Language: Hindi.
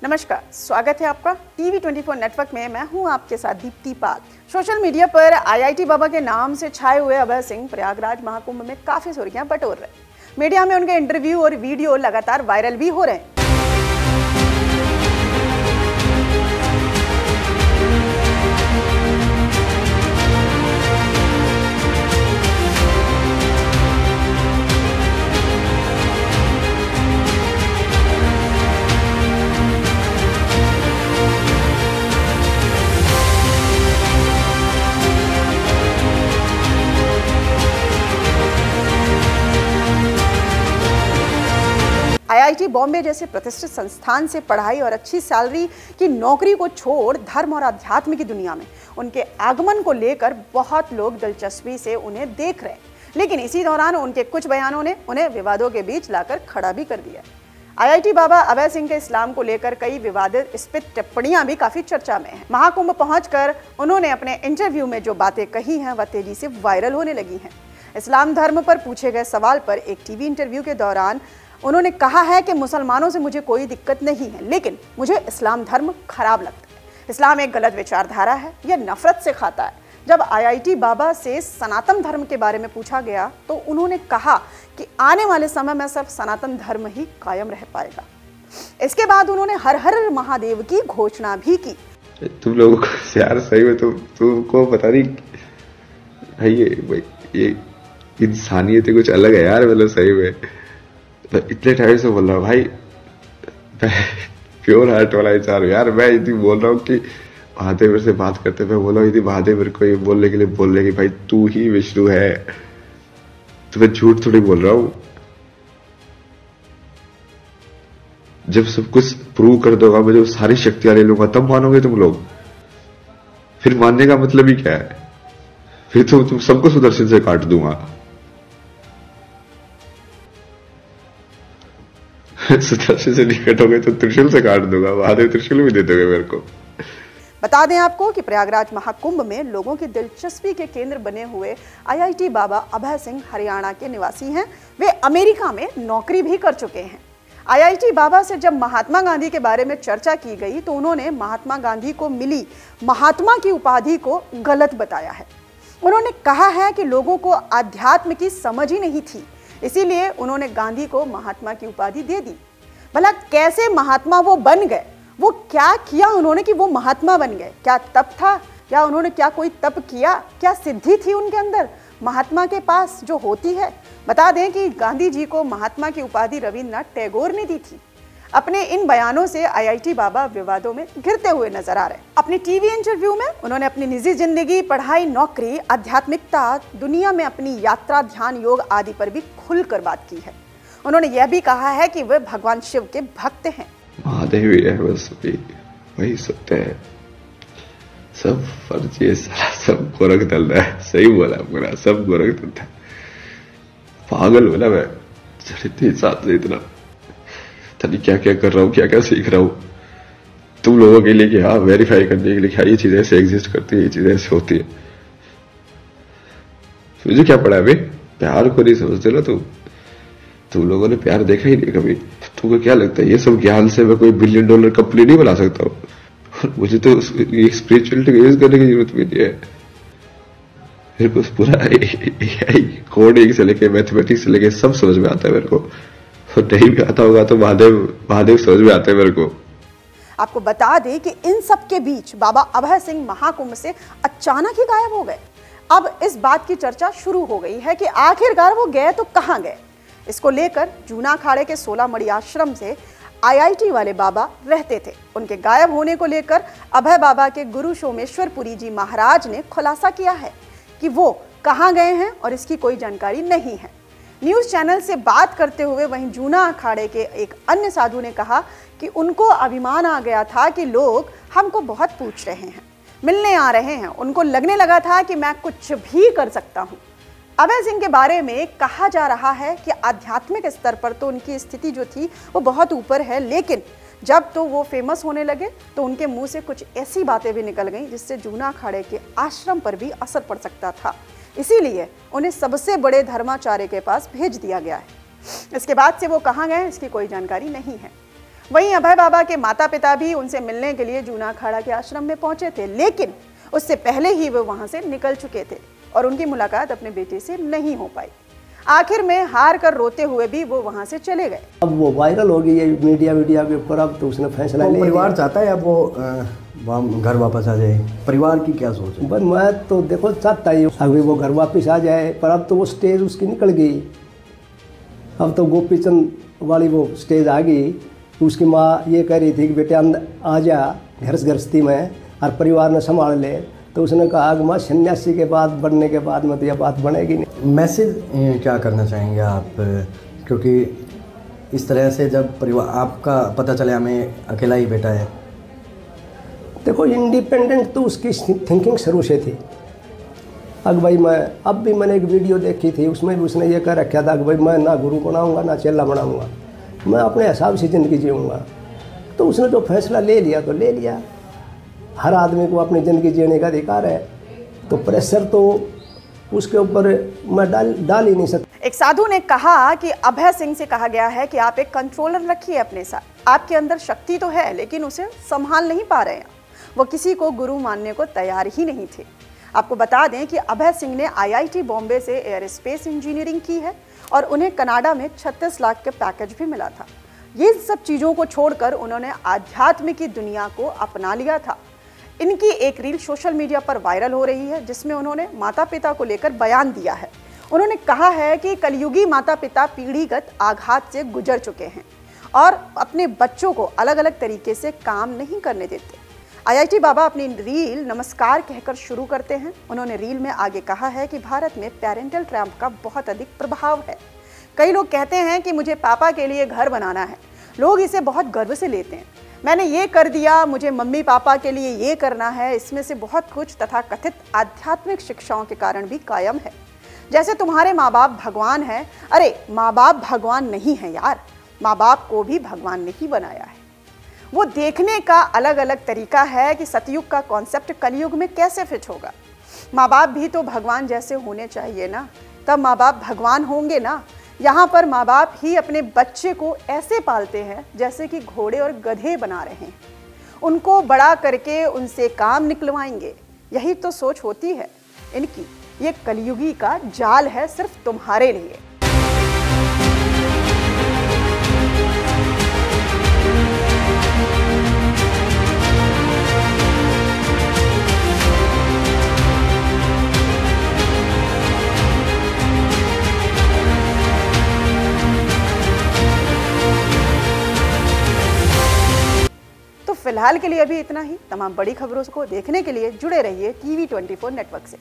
नमस्कार, स्वागत है आपका टीवी 24 नेटवर्क में। मैं हूं आपके साथ दीप्ति पाल। सोशल मीडिया पर आईआईटी बाबा के नाम से छाए हुए अभय सिंह प्रयागराज महाकुंभ में काफी सुर्खियां बटोर रहे हैं। मीडिया में उनके इंटरव्यू और वीडियो लगातार वायरल भी हो रहे हैं। आईआईटी बॉम्बे जैसे प्रतिष्ठित संस्थान से पढ़ाई और अच्छी सैलरी की नौकरी को छोड़ धर्म और अध्यात्म की दुनिया में उनके आगमन को लेकर बहुत लोग दिलचस्पी से उन्हें देख रहे हैं। लेकिन इसी दौरान उनके कुछ बयानों ने उन्हें विवादों के बीच लाकर खड़ा भी कर दिया। आईआईटी बाबा अभय सिंह के इस्लाम को लेकर कई विवादित स्पित टिप्पणियां भी काफी चर्चा में हैं। महाकुंभ पहुंचकर उन्होंने अपने इंटरव्यू में जो बातें कही हैं वह तेजी से वायरल होने लगी हैं। इस्लाम धर्म पर पूछे गए सवाल पर एक टीवी इंटरव्यू के दौरान उन्होंने कहा है कि मुसलमानों से मुझे कोई दिक्कत नहीं है, लेकिन मुझे इस्लाम धर्म खराब लगता है। इस्लाम एक गलत विचारधारा है, यह नफरत से खाता है। जब आईआईटी बाबा से सनातन धर्म के बारे में पूछा गया तो उन्होंने कहा कि आने वाले समय में सिर्फ सनातन धर्म ही कायम रह पाएगा। इसके बाद उन्होंने हर हर महादेव की घोषणा भी की। तुम लोगों को यार सही में तुमको पता नहीं ये इंसानियत कुछ अलग है यार। मतलब सही में इतने टाइम से बोल रहा हूँ भाई, प्योर हार्ट वाला इंसान यार। मैं यदि बोल रहा हूँ कि महादेव से बात करते, मैं बोल रहा हूँ यदि महादेव को ये बोलने के लिए बोल रहे कि भाई तू ही विष्णु है, तो मैं झूठ थोड़ी बोल रहा हूँ। जब सब कुछ प्रूव कर दूंगा, मैं जब सारी शक्तियां ले लूंगा तब मानोगे तुम लोग। फिर मानने का मतलब ही क्या है? फिर तो तुम सबको सुदर्शन से काट दूंगा। सुदर्शन से नहीं कटोगे तो त्रिशूल से काट दूंगा। महादेव त्रिशूल भी दे दोगे मेरे को। बता दें आपको कि प्रयागराज महाकुंभ में लोगों की दिलचस्पी के केंद्र बने हुए आईआईटी बाबा अभय सिंह हरियाणा के निवासी हैं। वे अमेरिका में नौकरी भी कर चुके हैं। आईआईटी बाबा से जब महात्मा गांधी के बारे में चर्चा की गई तो उन्होंने महात्मा गांधी को मिली महात्मा की उपाधि को गलत बताया है। उन्होंने कहा है कि लोगों को अध्यात्म की समझ ही नहीं थी, इसीलिए उन्होंने गांधी को महात्मा की उपाधि दे दी। भला कैसे महात्मा वो बन गए? वो क्या किया उन्होंने कि वो महात्मा बन गए? क्या तप था? क्या उन्होंने कोई तप किया? क्या सिद्धि थी उनके अंदर महात्मा के पास जो होती है? बता दें कि गांधी जी को महात्मा की उपाधि रविन्द्रनाथ टैगोर ने दी थी। अपने इन बयानों से आईआईटी बाबा विवादों में घिरते हुए नजर आ रहे हैं। अपनी टीवी इंटरव्यू में उन्होंने अपनी निजी जिंदगी, पढ़ाई, नौकरी, आध्यात्मिकता, दुनिया में अपनी यात्रा, ध्यान, योग आदि पर भी खुलकर बात की है। उन्होंने यह भी कहा है कि वे भगवान शिव के भक्त हैं। महादेव ही है, बस वही सत्य है। सब फर्जी है, सब गोरख दल है। सही बोला पूरा, सब गोरख दल है। पागल बोला मैं इतने साथ से इतना क्या क्या कर रहा हूँ, क्या क्या सीख रहा हूँ तुम लोगों के लिए कि हाँ वेरीफाई करने के लिए क्या ये चीजें ऐसे एग्जिस्ट करती है, ये चीजें ऐसे होती है। मुझे क्या पड़ा अभी? प्यार को नहीं समझते ना तुम लोगों ने प्यार देखा ही नहीं कभी। तुमको क्या लगता है ये सब ज्ञान से मैं कोई $1 बिलियन कंपनी नहीं बना सकता हूँ? मुझे तो स्पिरिचुअलिटी यूज करने की जरूरत भी नहीं है। मेरे को पूरा कोडिंग से लेके मैथमेटिक्स से लेके सब समझ में आता है मेरे को। तो नहीं भी आता होगा तो महादेव समझ में आता है मेरे को। आपको बता दें कि इन सब के बीच बाबा अभय सिंह महाकुंभ से अचानक ही गायब हो गए। अब इस बात की चर्चा शुरू हो गई है कि आखिरकार वो गए तो कहां गए। इसको लेकर जूना अखाड़े के 16 मड़ी आश्रम से आईआईटी वाले बाबा रहते थे। उनके गायब होने को लेकर अभय बाबा के गुरु सोमेश्वरपुरी जी महाराज ने खुलासा किया है कि वो कहां गए हैं और इसकी कोई जानकारी नहीं है। न्यूज़ चैनल से बात करते हुए वहीं जूना अखाड़े के एक अन्य साधु ने कहा कि उनको अभिमान आ गया था कि लोग हमको बहुत पूछ रहे हैं, मिलने आ रहे हैं। उनको लगने लगा था कि मैं कुछ भी कर सकता हूं। अभय सिंह के बारे में कहा जा रहा है कि आध्यात्मिक स्तर पर तो उनकी स्थिति जो थी वो बहुत ऊपर है, लेकिन जब तो वो फेमस होने लगे तो उनके मुंह से कुछ ऐसी बातें भी निकल गईं जिससे जूना अखाड़े के आश्रम पर भी असर पड़ सकता था। इसीलिए उन्हें सबसे बड़े धर्माचार्य के पास भेज दिया गया है। इसके बाद से वो कहाँ गए इसकी कोई जानकारी नहीं है। वहीं अभय बाबा के माता पिता भी उनसे मिलने के लिए जूना अखाड़ा के आश्रम में पहुंचे थे, लेकिन उससे पहले ही वे वहां से निकल चुके थे और उनकी मुलाकात अपने बेटे से नहीं हो पाई। आखिर में हार कर रोते हुए भी वो वहां से चले गए। अब वो वायरल हो गई है मीडिया के ऊपर, अब तो उसने फैसला ले लिया। परिवार चाहता है अब वो घर वापस आ जाए, परिवार की क्या सोच है? बस मैं तो देखो चाहता ही अभी वो घर वापस आ जाए, पर अब तो वो स्टेज उसकी निकल गई। अब तो गोपीचंद वाली वो स्टेज आ गई। उसकी माँ ये कह रही थी कि बेटे अंदर आ जा गृहस्थी में और परिवार ने संभाल ले, तो उसने कहा कि माँ सन्यासी के बाद बनने के बाद में तो यह बात बनेगी नहीं। मैसेज क्या करना चाहेंगे आप, क्योंकि इस तरह से जब परिवार आपका पता चले हमें अकेला ही बेटा है। देखो इंडिपेंडेंट तो उसकी थिंकिंग शुरू से थी। अब भाई अब भी मैंने एक वीडियो देखी थी, उसमें भी उसने ये कह रखा था कि भाई मैं ना गुरु बनाऊंगा ना चेला बनाऊंगा, मैं अपने हिसाब से ज़िंदगी जीऊँगा। तो उसने जो फैसला ले लिया तो ले लिया। हर आदमी को अपनी ज़िंदगी जीने का अधिकार है, तो प्रेशर तो उसके ऊपर मैं डाल ही नहीं सकता। एक साधु ने कहा कि अभय सिंह से कहा गया है कि आप एक कंट्रोलर रखिए अपने साथ। आपके अंदर शक्ति तो है लेकिन उसे संभाल नहीं पा रहे हैं। वो किसी को गुरु मानने को तैयार ही नहीं थे। आपको बता दें कि अभय सिंह ने IIT बॉम्बे से एयर स्पेस इंजीनियरिंग की है और उन्हें कनाडा में 36 लाख के पैकेज भी मिला था। ये सब चीज़ों को छोड़कर उन्होंने आध्यात्म की दुनिया को अपना लिया था। इनकी एक रील सोशल मीडिया पर वायरल हो रही है, जिसमें उन्होंने माता पिता को लेकर बयान दिया है। उन्होंने कहा है कि कलयुगी माता पिता पीढ़ीगत आघात से गुजर चुके हैं और अपने बच्चों को अलग अलग तरीके से काम नहीं करने देते। IIT बाबा अपनी रील नमस्कार कहकर शुरू करते हैं। उन्होंने रील में आगे कहा है कि भारत में पेरेंटल ट्रैप का बहुत अधिक प्रभाव है। कई लोग कहते हैं कि मुझे पापा के लिए घर बनाना है। लोग इसे बहुत गर्व से लेते हैं। मैंने ये कर दिया, मुझे मम्मी पापा के लिए ये करना है। इसमें से बहुत कुछ तथाकथित आध्यात्मिक शिक्षाओं के कारण भी कायम है। जैसे तुम्हारे माँ बाप भगवान है। अरे माँ बाप भगवान नहीं है यार, माँ बाप को भी भगवान ने ही बनाया है। वो देखने का अलग अलग तरीका है कि सतयुग का कॉन्सेप्ट कलयुग में कैसे फिट होगा। माँ बाप भी तो भगवान जैसे होने चाहिए ना, तब माँ बाप भगवान होंगे ना। यहाँ पर माँ बाप ही अपने बच्चे को ऐसे पालते हैं जैसे कि घोड़े और गधे बना रहे हैं। उनको बड़ा करके उनसे काम निकलवाएंगे, यही तो सोच होती है इनकी। ये कलयुगी का जाल है सिर्फ तुम्हारे लिए। फिलहाल के लिए अभी इतना ही। तमाम बड़ी खबरों को देखने के लिए जुड़े रहिए TV24 नेटवर्क से।